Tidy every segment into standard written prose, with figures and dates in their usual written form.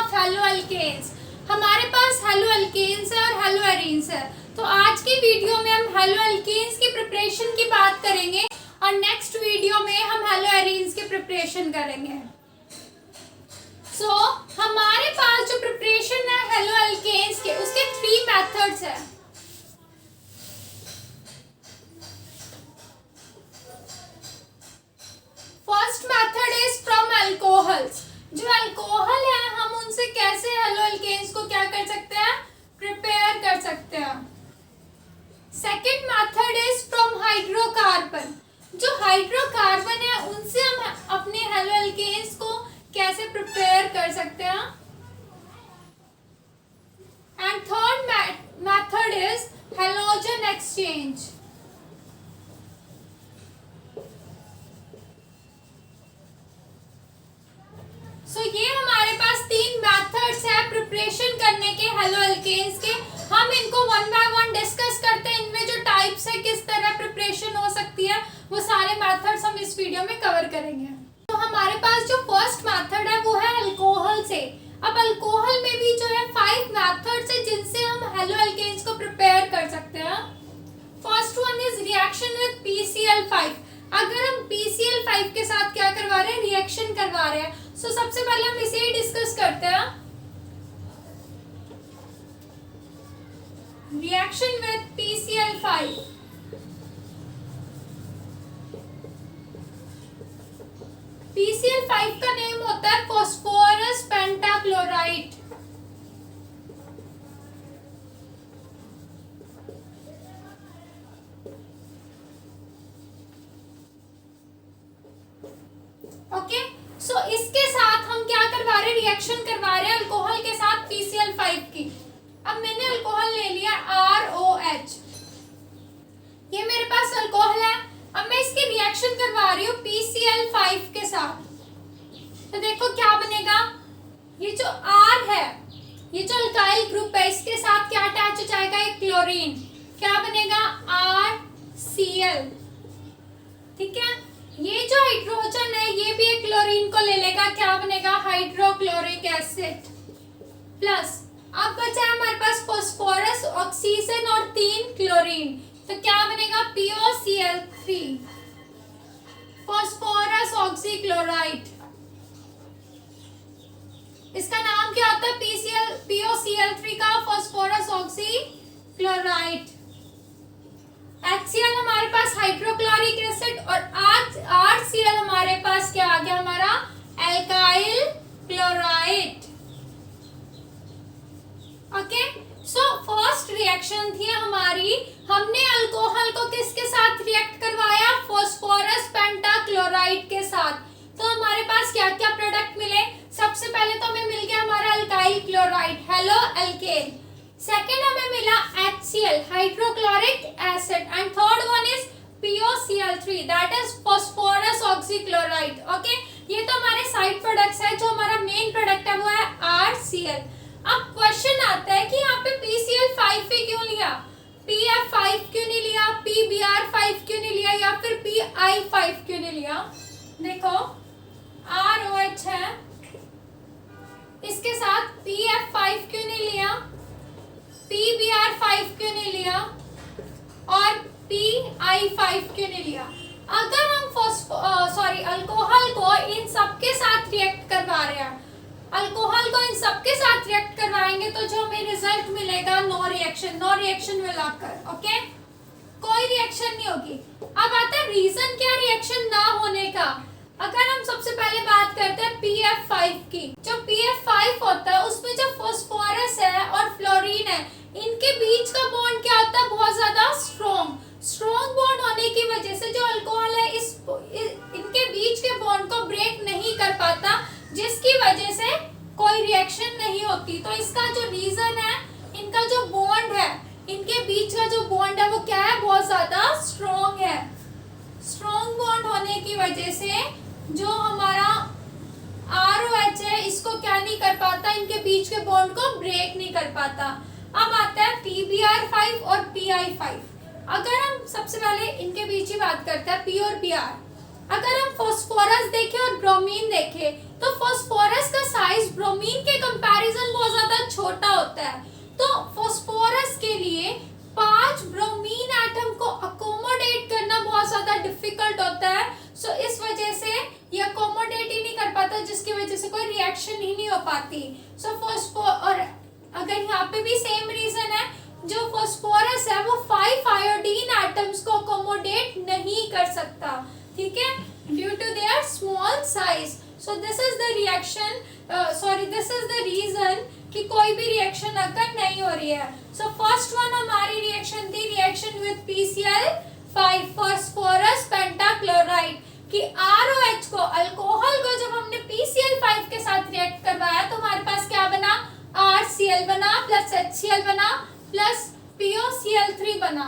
Of hello alkanes. हमारे पास hello alkanes है और हेलो एरीन्स है। तो आज की वीडियो में हम हेलो अल्केन्स की प्रिपरेशन की बात करेंगे और नेक्स्ट वीडियो में हम हेलो एरीन्स की प्रिपरेशन करेंगे। हमारे पास जो प्रिपरेशन है हेलो अल्केन्स के, उसके 3 मेथड्स है। First method is from alcohols. जो अल्कोहल है हम उनसे कैसे हेलो अल्केन्स को क्या कर सकते हैं, प्रिपेयर कर सकते हैं। Second method is from hydrocarbon. जो हाइड्रोकार्बन है उनसे हम अपने हेलो अल्केन्स को कैसे प्रिपेयर कर सकते हैं। And third method is halogen exchange. ये हमारे पास 3 मेथड्स है प्रिपरेशन करने के हेलो अल्केन्स के। हम इनको वन बाय वन डिस्कस करते हैं। इनमें जो टाइप्स है, किस तरह प्रिपरेशन हो सकती है, वो सारे मेथड्स हम इस वीडियो में कवर करेंगे। तो हमारे पास जो फर्स्ट मेथड है वो है अल्कोहल से। अब अल्कोहल में भी जो है 5 मेथड्स है जिनसे हम हेलो अल्केन्स को प्रिपेयर कर सकते हैं। First one is reaction with PCl5। अगर हम PCl5 के साथ क्या करवा रहे हैं, रिएक्शन करवा रहे हैं। सबसे पहले हम इसे ही डिस्कस करते हैं। Reaction with PCl5। PCl5 का नेम होता है फास्फोरस पेंटाक्लोराइड। ओके, इसके साथ हम क्या करवा रहे हैं, रिएक्शन करवा रहे हैं अल्कोहल के साथ PCl5 की। अब मैंने अल्कोहल ले लिया ROH, ये मेरे पास अल्कोहल है। अब मैं इसकी रिएक्शन करवा रही हूँ PCl5 के साथ। तो देखो क्या बनेगा, ये जो R है, ये जो अल्काइल ग्रुप है, इसके साथ क्या अटैच हो जाएगा, एक क्लोरीन। क्या बनेगा, RCl। ठीक है, ये जो हाइड्रोजन है ये भी एक क्लोरीन को ले लेगा। क्या बनेगा, हाइड्रोक्लोरिक एसिड प्लस। अब बचा है हमारे पास फास्फोरस, ऑक्सीजन और 3 क्लोरीन। तो क्या बनेगा, POCl3, फास्फोरस ऑक्सीक्लोराइड। इसका नाम क्या होता है, POCl3 का फास्फोरस ऑक्सीक्लोराइड। HCl हमारे पास हाइड्रोक्लोरिक एसिड और RCl हमारे पास क्या आ गया, हमारा alkyl chloride. Okay, first reaction थी हमारी, हमने अल्कोहल को किसके साथ रिएक्ट करवाया, फास्फोरस पेंटाक्लोराइड के साथ। तो हमारे पास क्या क्या प्रोडक्ट मिले, सबसे पहले तो हमें मिल गया हमारा alkyl chloride, hello alkane. Second हमें मिला HCl, hydrochloric acid. And third one is POCl3, that is phosphorus oxychloride. Okay, ये तो हमारे साइड प्रोडक्ट्स है। जो हमारा मेन प्रोडक्ट है वो है RCl। अब क्वेश्चन आता है कि यहाँ पे PCl5 ही क्यों लिया, PF5 क्यों नहीं लिया, PBr5 क्यों नहीं लिया, या फिर PI5 क्यों नहीं लिया। देखो ROH है, इसके साथ PF5 क्यों नहीं लिया, PBr5 क्यों नहीं लिया और PI5 क्यों नहीं लिया। अगर हम अल्कोहल को इन सबके साथ रिएक्ट करवा रहे हैं, अल्कोहल को इन सबके साथ रिएक्ट करवाएंगे तो जो हमें रिजल्ट मिलेगा, no reaction will occur. Okay, कोई रिएक्शन नहीं होगी। अब आता है रीजन क्या रिएक्शन ना होने का। अगर हम सबसे पहले बात करते हैं PF5 की, जो PF5 होता है उसमें जो फास्फोरस है और फ्लोरीन है, इनके बीच का बॉन्ड क्या होता है, बहुत ज्यादा स्ट्रॉन्ग बॉन्ड होने की वजह से जो अल्कोहल है इनके बीच के बॉन्ड को ब्रेक नहीं कर पाता, जिसकी वजह से कोई रिएक्शन नहीं होती। तो इसका जो रीजन है, इनका जो बॉन्ड है, इनके बीच का जो बॉन्ड है वो क्या है, बहुत ज्यादा स्ट्रॉन्ग है। स्ट्रॉन्ग बॉन्ड होने की वजह से जो हमारा ROH है इसको क्या नहीं कर पाता, इनके बीच के बॉन्ड को ब्रेक नहीं कर पाता। अब आता है PBr5 और PI5। अगर हम सबसे पहले इनके बीच ही बात करते हैं, P और Br। अगर हम फास्फोरस देखें और ब्रोमीन देखें तो फास्फोरस का साइज ब्रोमीन के कंपैरिजन अकोमोडेट नहीं कर सकता, ठीक है, due to their small size. So this is the reaction, this is the reason कि कोई भी रिएक्शन अगर नहीं हो रही है। सो फर्स्ट वन हमारी रिएक्शन थी reaction with PCl5 phosphorus pentachloride, कि ROH को, अल्कोहल को जब हमने PCl5 के साथ रिएक्ट करवाया तो हमारे पास क्या बना, RCl बना प्लस HCl बना प्लस POCl3 बना।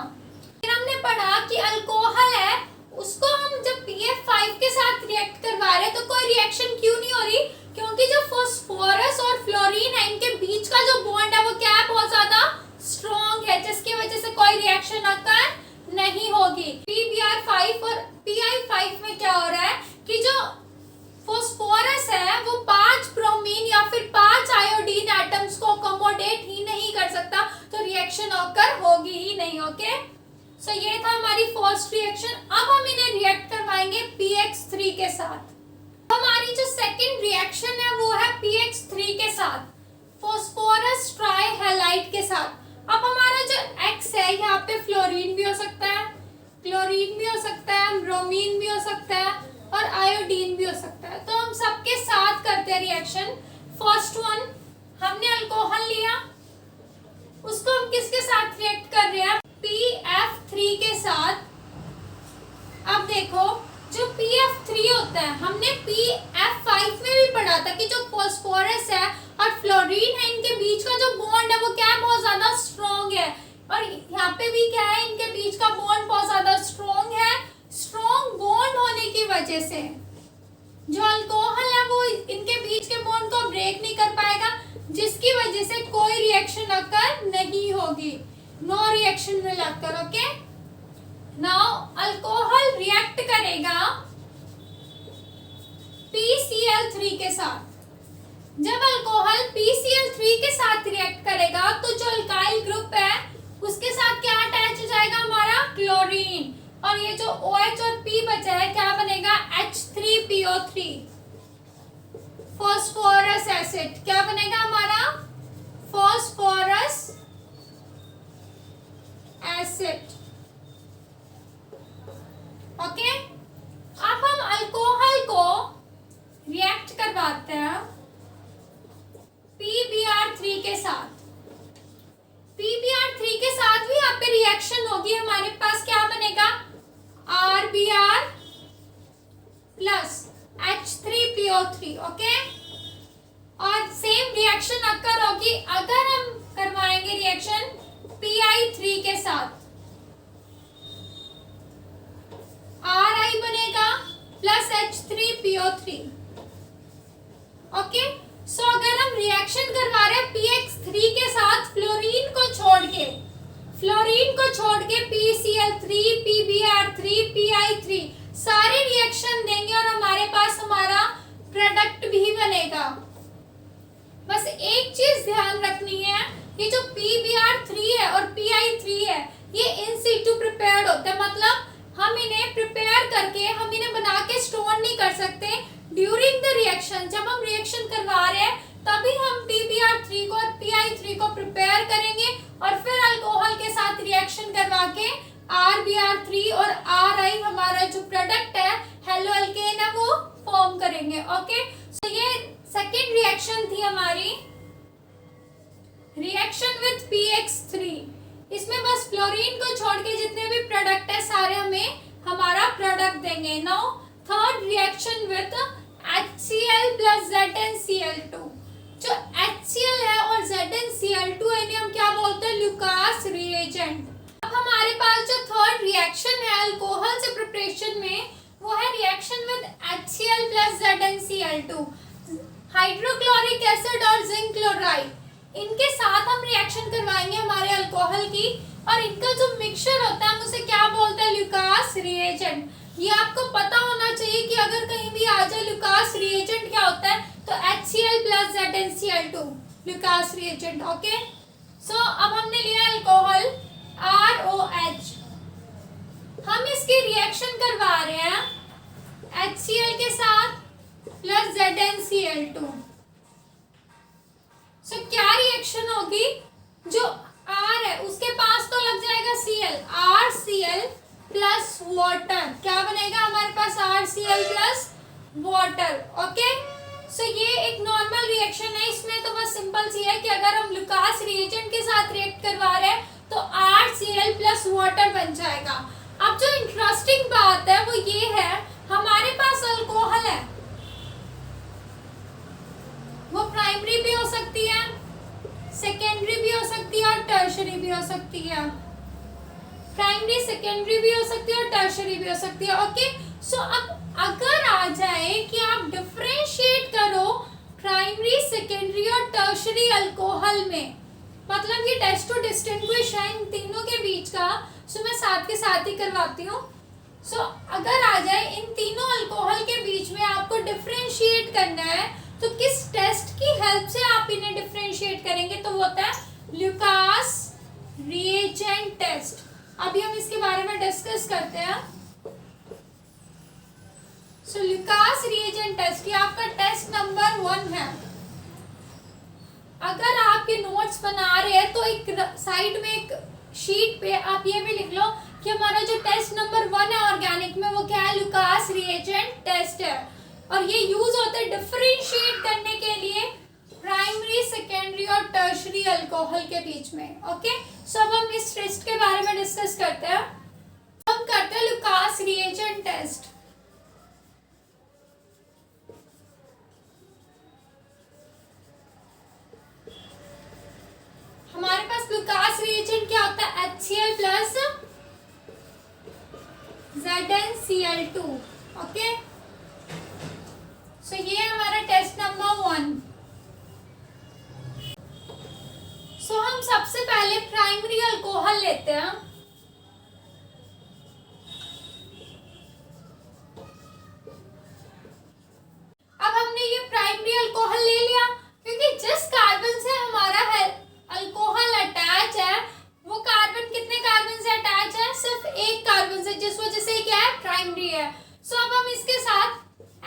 फिर हमने पढ़ा कि अल्कोहल है उसको हम जब PF5 के साथ रिएक्ट करवा रहे हैं तो कोई रिएक्शन क्यों नहीं हो रही, क्योंकि जो फास्फोरस और फ्लोरीन है इनके बीच का जो बॉन्ड है वो क्या है, बहुत ज्यादा स्ट्रॉन्ग है, जिसकी वजह से कोई रिएक्शन अकर नहीं होगी। PBr5 और PI5 में क्या हो रहा है कि जो फास्फोरस है वो 5 ब्रोमीन या फिर 5 आयोडीन एटम्स को अकोमोडेट ही नहीं कर सकता, तो रिएक्शन अकर होगी ही नहीं। ओके, सो ये था हमारी फर्स्ट रिएक्शन। अब हम इन्हें रिएक्ट करवाएंगे PX3 के साथ। हमारी जो सेकंड रिएक्शन है वो है PX3 के साथ फास्फोरस ट्राइहैलाइड के साथ। अब हमारा जो X है यहाँ पे फ्लोरीन भी हो सकता है, क्लोरीन भी हो सकता है, ब्रोमीन भी हो सकता है और आयोडीन भी हो सकता है, तो हम सबके साथ करते हैं रिएक्शन। फर्स्ट वन हमने अल्कोहल लिया, उसको हम किसके साथ रिएक्ट कर रहे हैं, PF3 के साथ। अब देखो जो PF3 होता है हमने PF5 में भी पढ़ा था कि जो फास्फोरस है और फ्लोरीन है इनके बीच का जो बॉन्ड है वो क्या है, बहुत ज्यादा स्ट्रॉन्ग है, और यहाँ पे भी क्या है, इनके बीच का बॉन्ड बहुत ज्यादा स्ट्रॉन्ग है। स्ट्रॉन्ग बॉन्ड होने की वजह से जो अल्कोहल है वो इनके बीच के बॉन्ड को ब्रेक नहीं कर पाएगा, जिसकी वजह से कोई रिएक्शन अकर नहीं होगी, no reaction will occur. Okay, now alcohol react करेगा PCl3 के साथ। जब अल्कोहल PCl3 के साथ रिएक्ट करेगा तो जो अल्काइल ग्रुप है उसके साथ क्या अटैच हो जाएगा, हमारा क्लोरीन, और ये जो OH और P बचा है क्या बनेगा, H3PO3 फास्फोरस एसिड, क्या बनेगा हमारा, फास्फोरस एसिड। ओके, अब हम अल्कोहल को रिएक्ट करवाते हैं PBr3 के साथ। PBr3 के साथ भी यहाँ पे रिएक्शन होगी, हमारे पास क्या बनेगा, RBr प्लस H3PO3। ओके, और सेम रिएक्शन अकर होगी अगर हम करवाएंगे रिएक्शन PI3 के साथ। Ri बनेगा प्लस H3PO3। ओके, सो अगर हम रिएक्शन करवा रहे हैं PX3 के साथ फ्लोरीन को छोड़ के PCl3, PBr3, PI3 सारे रिएक्शन देंगे और हमारे पास हमारा प्रोडक्ट भी बनेगा। बस एक चीज ध्यान रखनी है, ये जो PBr3 है और PI3 है ये इन सीटू प्रिपेयर्ड होते हैं, मतलब हम इन्हें प्रिपेयर करके हम इन्हें बना के स्टोर नहीं कर सकते। ड्यूरिंग द रिएक्शन, जब हम रिएक्शन करवा रहे हैं तभी हम PBr3 को और PI3 को प्रिपेयर करेंगे और फिर अल्कोहल के साथ रिएक्शन करवा के RBr3 और Ri हमारा जो प्रोडक्ट है हेलो अल्केन है वो फॉर्म करेंगे। ओके, सो ये सेकेंड रिएक्शन थी हमारी रिएक्शन विद PX3। इसमें बस फ्लोरीन को छोड़ के जितने भी प्रोडक्ट है सारे हमें हमारा प्रोडक्ट देंगे। Now third reaction with HCl plus ZnCl2। जो HCl है और ZnCl2 है इन्हें हम क्या बोलते हैं, लुकास रिएजेंट। अब हमारे पास जो थर्ड रिएक्शन है अल्कोहल से प्रिपरेशन में वो है reaction with HCl plus ZnCl2। Hydrochloric acid और जिंक क्लोराइड इनके साथ हम रिएक्शन करवाएंगे हमारे अल्कोहल की, और इनका जो मिक्सचर होता है हम उसे क्या बोलते हैं, लुकास रिएजेंट। ये आपको पता होना चाहिए कि अगर कहीं भी आ जाए लुकास रिएजेंट क्या होता है तो HCl plus ZnCl2 Lucas reagent. Okay, so अब हमने लिया अल्कोहल ROH, हम इसकी रिएक्शन करवा रहे हैं HCl के साथ प्लस ZnCl2। सो क्या रिएक्शन होगी, जो R है उसके पास तो लग जाएगा Cl, RCl प्लस वाटर, क्या बनेगा हमारे पास RCl प्लस वाटर। ओके, सो ये एक नॉर्मल रिएक्शन है, इसमें तो बस सिंपल सी है कि अगर हम लुकास रिएजेंट के साथ रिएक्ट करवा रहे हैं तो RCl प्लस वाटर बन जाएगा। अब जो इंटरेस्टिंग बात है वो ये है, हमारे पास अल्कोहल है, वो प्राइमरी भी हो सकती है, सेकेंडरी भी हो सकती है और टर्शरी भी हो सकती है। प्राइमरी, सेकेंडरी भी हो सकती है और टर्शरी भी हो सकती है। ओके, सो अब अगर आ जाए कि आप डिफरेंशिएट करो प्राइमरी, सेकेंडरी और टर्शरी अल्कोहल में, मतलब ये टेस्ट टू डिस्टिंग्विश है इन तीनों के बीच का, सो मैं साथ के साथ ही करवाती हूँ। सो अगर आ जाए इन तीनों अल्कोहल के बीच में आपको डिफरेंशिएट करना है, तो किस टेस्ट की हेल्प से आप इन्हें डिफरेंशिएट करेंगे, तो वो होता है लुकास रिएजेंट टेस्ट। अभी हम इसके बारे में डिस्कस करते हैं। सो लुकास रिएजेंट टेस्ट, ये आपका टेस्ट नंबर 1 है। अगर आप ये नोट्स बना रहे हैं तो एक साइड में एक शीट पे आप ये भी लिख लो कि हमारा जो टेस्ट नंबर 1 है ऑर्गेनिक में, वो क्या है, लुकास रिएजेंट टेस्ट है। और ये यूज होता है डिफरेंशिएट करने के लिए प्राइमरी, सेकेंडरी और टर्शरी अल्कोहल के बीच में। ओके, सो अब हम इस टेस्ट के बारे में डिस्कस करते हैं। हम करते हैं लुकास रिएजेंट टेस्ट। हमारे पास लुकास रिएजेंट क्या होता है, HCl प्लस ZnCl2। ओके, सो ये हमारा टेस्ट नंबर 1। सो हम सबसे पहले प्राइमरी अल्कोहल लेते हैं। अब हमने ये प्राइमरी अल्कोहल ले लिया, क्योंकि जिस कार्बन से हमारा है अल्कोहल अटैच है, वो कार्बन कितने कार्बन से अटैच है, सिर्फ एक कार्बन से, जिस वजह से क्या है, प्राइमरी है। सो अब हम इसके साथ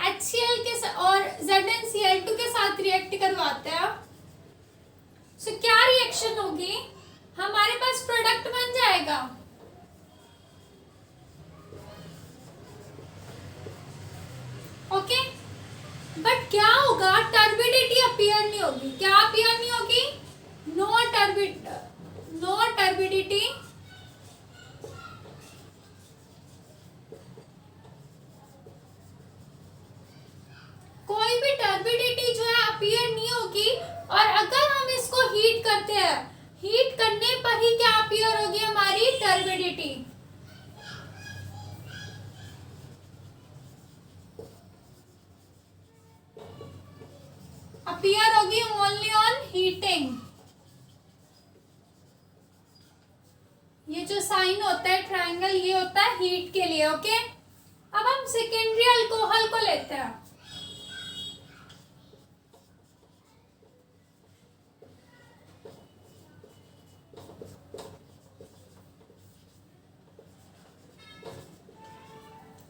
HCl के और ZnCl2 के साथ रिएक्ट करवाते हैं। सो क्या रिएक्शन होगी, हमारे पास प्रोडक्ट बन जाएगा। ओके, बट क्या होगा, टर्बिडिटी अपीयर नहीं होगी। क्या अपीयर नहीं होगी, नो टर्बिडिटी कोई भी टर्बिडिटी जो है अपीयर नहीं होगी। और अगर हम इसको हीट करते हैं, हीट करने पर ही क्या अपीयर होगी, हमारी टर्बिडिटी। अपीयर होगी ओनली ऑन हीटिंग। ये जो साइन होता है ट्रायंगल, ये होता है हीट के लिए। ओके, अब हम सेकेंडरी अल्कोहल को लेते हैं।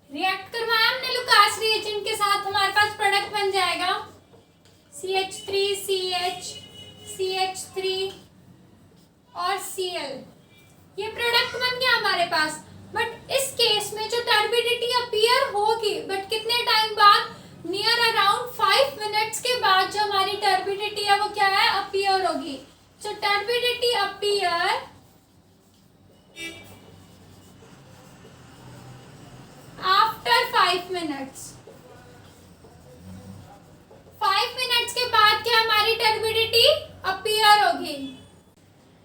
रिएक्ट करवाया हमने लुकास रिएजेंट के साथ, हमारे पास प्रोडक्ट बन जाएगा CH3CH, CH3 और Cl। ये प्रोडक्ट बन गया हमारे पास। बट इस केस में जो टर्बिडिटी अपीयर होगी, बट कितने टाइम बाद, नियर अराउंड 5 मिनट्स के बाद जो हमारी टर्बिडिटी है वो क्या है, अपीयर होगी। So turbidity appear after 5 minutes. 5 minutes के बाद क्या हमारी टर्बिडिटी अपीयर होगी।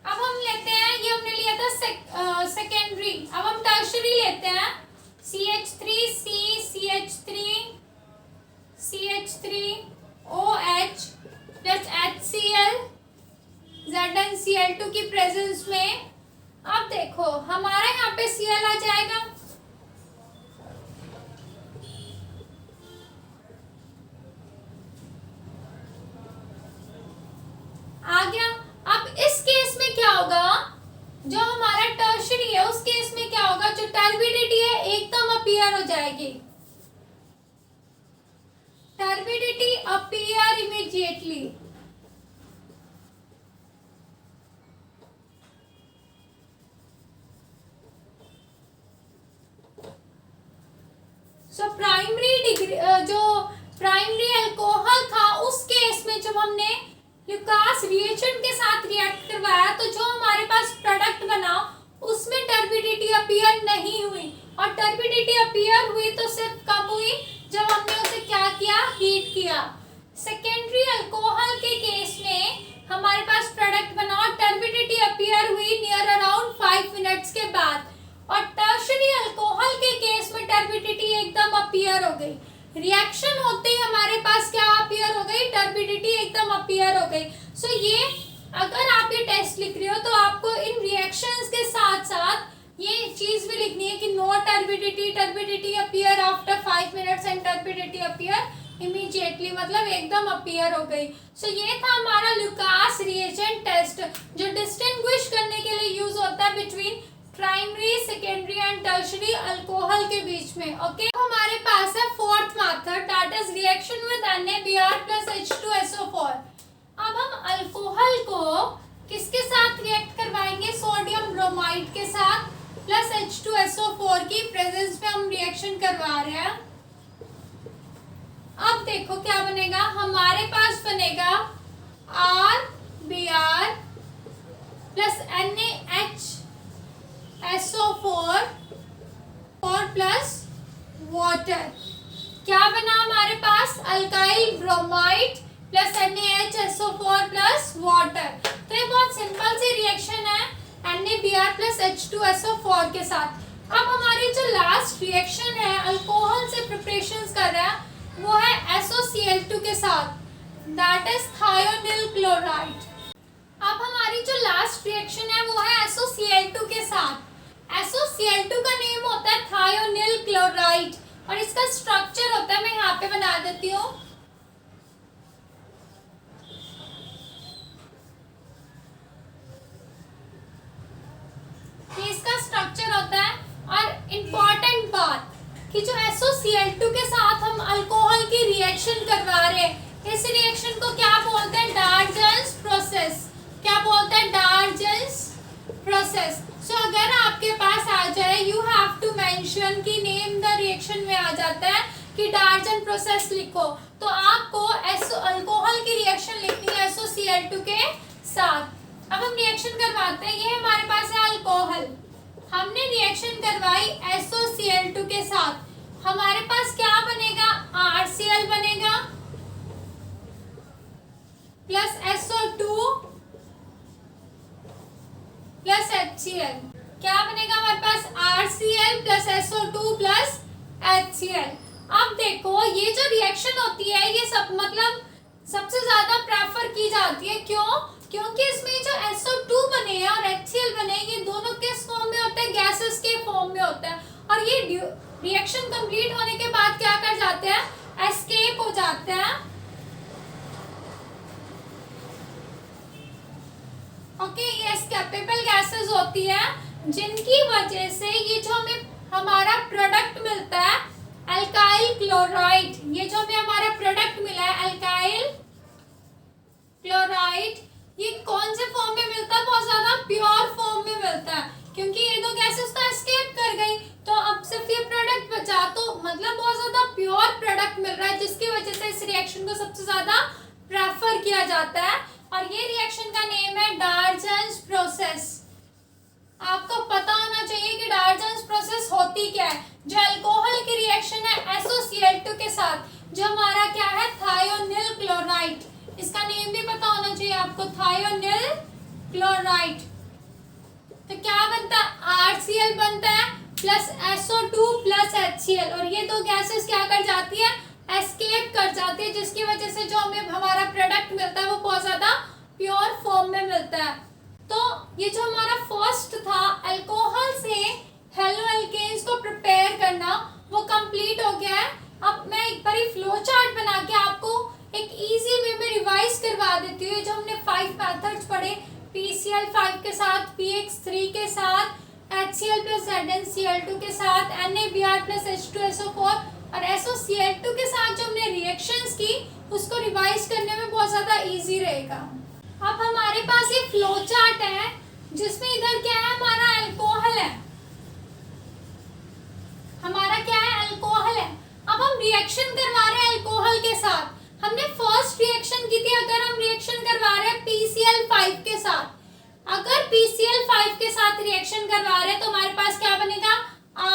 अब हम लेते हैं, ये हमने लिया था सेकेंडरी। अब हम टर्शरी लेते हैं, CH3C, CH3OH plus HCl ZnCl2 की प्रेजेंस में। अब देखो हमारा यहाँ पे Cl आ जाएगा, आ गया। अब इस केस में क्या होगा, जो हमारा टर्शरी है उस केस में क्या होगा, जो टर्बिडिटी है एकदम अपीयर हो जाएगी। Turbidity appear immediately. So primary decree जो प्राइमरी अल्कोहल था उस केस में जब हमने लुकास रिएजेंट के साथ रिएक्ट करवाया तो जो हमारे पास प्रोडक्ट बना उसमें टर्बिडिटी अपीयर नहीं हुई, और टर्बिडिटी अपीयर हुई तो सिर्फ कब हुई, जब हमने उसे क्या किया, हीट किया। सेकेंडरी अल्कोहल के केस में हमारे पास प्रोडक्ट बना और टर्बिडिटी अपीयर हुई नियर अराउंड 5 मिनट्स के बाद, और टर्शरी अल्कोहल के केस में टर्बिडिटी एकदम अपीयर हो गई। रिएक्शन होते ही हमारे पास क्या अपीयर हो गई, टर्बिडिटी एकदम अपीयर हो गई। सो ये अगर आप ये टेस्ट लिख रहे हो तो आपको इन रिएक्शंस के साथ साथ ये चीज भी लिखनी है कि no turbidity, turbidity appear after 5 minutes and turbidity appear immediately, मतलब एकदम अपीयर हो गई। सो ये था हमारा लुकास रिएजेंट टेस्ट जो डिस्टिंग्विश करने के लिए यूज होता है between primary, secondary and tertiary alcohol के बीच में। ओके, हमारे पास है fourth method that is reaction with NaBr plus H2SO4। अब हम अल्कोहल को किसके साथ रिएक्ट करवाएंगे, सोडियम ब्रोमाइड के साथ प्लस H2SO4 की प्रेजेंस में हम रिएक्शन करवा रहे हैं। अब देखो क्या बनेगा, हमारे पास बनेगा RBr प्लस NaHSO4 और प्लस वाटर। क्या बना हमारे पास, alkyl bromide plus NaHSO4 plus water. तो ये बहुत सिंपल सी रिएक्शन है NaBr प्लस H2SO4 के साथ। अब हमारी जो लास्ट रिएक्शन है अल्कोहल से प्रिपरेशंस कर रहे हैं वो है SOCl2 के साथ, दैट इज थायोनिल क्लोराइड। अब हमारी जो लास्ट रिएक्शन है वो है SOCl2 के साथ। SOCl2 का नेम होता है थायोनिल क्लोराइड और इसका स्ट्रक्चर होता है, मैं यहाँ पे बना देती हूँ। इसका स्ट्रक्चर होता है, और इम्पॉर्टेंट बात कि जो SOCl2 के साथ हम अल्कोहल की रिएक्शन करवा रहे हैं, इस रिएक्शन को क्या बोलते हैं, डार्जन्स प्रोसेस। क्या बोलते हैं, डार्जन्स प्रोसेस। सो अगर आपके पास आ जाए यू हैव टू मेंशन कि नेम द रिएक्शन में आ जाता है कि डार्जन प्रोसेस लिखो, तो आपको अल्कोहल की रिएक्शन लिखनी है SOCl2 के साथ। अब हम रिएक्शन करवाते हैं, ये हमारे पास है अल्कोहल, हमने रिएक्शन करवाई SOCl2 के साथ, हमारे पास क्या बनेगा, RCl बनेगा प्लस SO2 प्लस HCl। क्या बनेगा हमारे पास, RCl plus SO2 plus HCl। अब देखो ये जो रिएक्शन होती है ये सब मतलब सबसे ज्यादा प्रेफर की जाती है, क्यों, क्योंकि इसमें जो SO2 बने हैं और HCl बने हैं ये दोनों किस फॉर्म में होते हैं, गैसेस के फॉर्म में होता है, और ये रिएक्शन कंप्लीट होने के बाद क्या कर जाते हैं, एस्केप हो जाते हैं। ओके, ये एस्केपेबल गैसेस होती है जिनकी वजह से ये जो हमें हमारा प्रोडक्ट मिलता है अल्काइल क्लोराइड, ये जो हमें हमारा प्रोडक्ट मिला है अल्काइल क्लोराइड, ये कौन से फॉर्म में मिलता है, बहुत ज्यादा प्योर फॉर्म में मिलता है, क्योंकि ये दो गैसेस तो एस्केप कर गई तो अब सिर्फ ये प्रोडक्ट बचा, तो मतलब बहुत ज्यादा प्योर प्रोडक्ट मिल रहा है जिसकी वजह से इस रिएक्शन को सबसे ज्यादा प्रेफर किया जाता है, और ये रिएक्शन का नेम है डार्जन्स प्रोसेस। आपको पता होना चाहिए कि डार्जन्स प्रोसेस होती क्या है। जो अल्कोहल की रिएक्शन है SOCl2 के साथ, जो हमारा क्या है थायोनिल क्लोराइड, इसका नेम भी पता होना चाहिए आपको, थायोनिल क्लोराइड। तो क्या बनता है, RCl बनता है प्लस SO2 प्लस HCl, और ये दो गैसेस क्या कर जाती है, एस्केप कर जाती है, जिसकी वजह से जो हमें हमारा प्रोडक्ट मिलता है वो बहुत ज्यादा प्योर फॉर्म में मिलता है। तो ये जो हमारा फर्स्ट था अल्कोहल से हेलोअल्केन्स को प्रिपेयर करना वो कंप्लीट हो गया है। अब मैं एक बारी फ्लो चार्ट बना के आपको एक इजी वे में रिवाइज करवा देती हूँ। जो हमने 5 मेथड्स पढ़े, PCl5 के साथ, PX3 के साथ, HCl प्लस ZnCl2 के साथ, NaBr प्लस H2SO4 और SOCl2 के साथ जो हमने रिएक्शंस की उसको रिवाइज करने में बहुत ज़्यादा इजी रहेगा। अब हमारे पास ये फ्लो चार्ट है जिसमें इधर क्या है, हमारा अल्कोहल है, हमारा क्या है, अल्कोहल है, रिएक्शन करवा रहे हैं अल्कोहल के साथ, हमने फर्स्ट रिएक्शन की थी, अगर हम रिएक्शन करवा रहे हैं PCl5 के साथ, अगर PCl5 के साथ रिएक्शन करवा रहे हैं तो हमारे पास क्या बनेगा,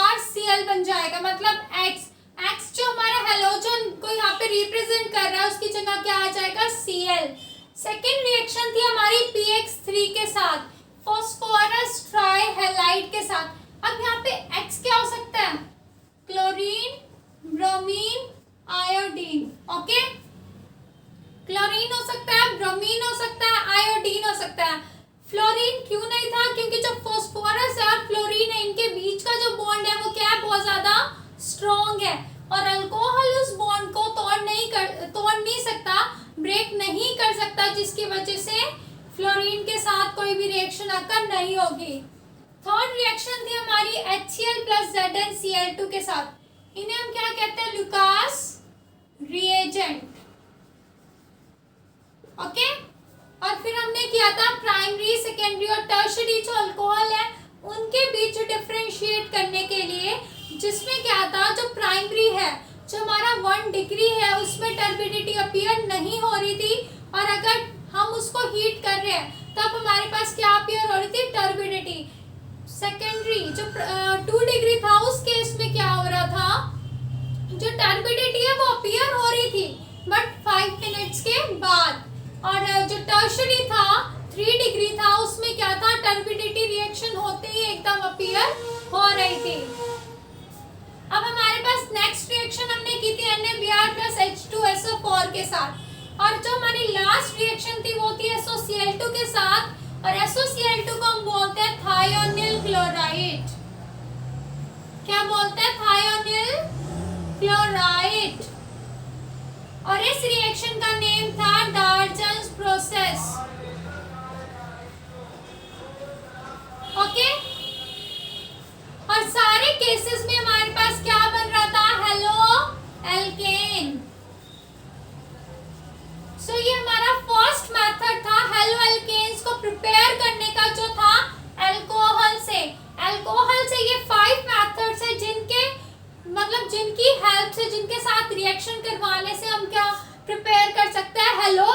RCl बन जाएगा, मतलब X जो हमारा हेलोजन को यहाँ पे रिप्रेजेंट कर रहा है उसकी जगह क्या आ जाएगा, Cl। सेकेंड रिएक्शन थी हमारी PX3 के साथ, फॉस्फोरस ट्राइहैलाइड के साथ। अब यहाँ पे X क्या हो सकता है, chlorine, bromine, iodine. Okay, chlorine हो सकता है, ब्रोमीन हो सकता है, आयोडीन हो सकता है। फ्लोरीन क्यों नहीं था, क्योंकि जो फॉस्फोरस है और फ्लोरीन है इनके बीच का जो बॉन्ड है वो क्या है, बहुत ज्यादा स्ट्रॉन्ग है, और अल्कोहल उस बॉन्ड को तोड़ नहीं सकता, ब्रेक नहीं कर सकता, जिसकी वजह से फ्लोरीन के साथ कोई भी रिएक्शन अकर नहीं होगी। थर्ड रिएक्शन थी हमारी HCl प्लस ZnCl2 के साथ, इन्हें हम क्या कहते हैं, लुकास रिएजेंट। ओके, और फिर हमने किया था प्राइमरी, सेकेंडरी और टर्शरी जो अल्कोहल है उनके बीच डिफरेंशिएट करने के लिए, जिसमें क्या था, जो प्राइमरी है, जो हमारा 1 डिग्री है उसमें टर्बिडिटी अपीयर नहीं हो रही थी, और अगर हम उसको हीट कर रहे हैं तब हमारे पास क्या अपीयर हो रही थी, टर्बिडिटी। सेकेंडरी जो 2 डिग्री था उस केस में क्या हो रहा था, जो टर्बिडिटी है वो अपीयर हो रही थी बट 5 मिनट्स के बाद, और जो टर्शरी था 3 डिग्री था उसमें क्या था, टर्बिडिटी रिएक्शन होते ही एकदम अपीयर हो रही थी। अब हमारे पास नेक्स्ट रिएक्शन हमने की थी NaBr प्लस H2SO4 के साथ, और जो हमारी लास्ट रिएक्शन थी वो थी SOCl2 के साथ, और SOCl2 को हम बोलते हैं थायोनिल क्लोराइड। क्या बोलते हैं, थायोनिल क्लोराइड, और इस रिएक्शन का नेम था डार्जन्स प्रोसेस। ओके, और सारे केसेस में हमारे पास क्या बन रहा था, हेलो एल्केन। सो ये हमारा फर्स्ट मेथड था हेलो एल्केन्स को प्रिपेयर करने का, जो था अल्कोहल से। अल्कोहल से ये 5 मेथड्स है जिनके मतलब जिनकी हेल्प से, जिनके साथ रिएक्शन करवाने से हम क्या प्रिपेयर कर सकते हैं, हेलो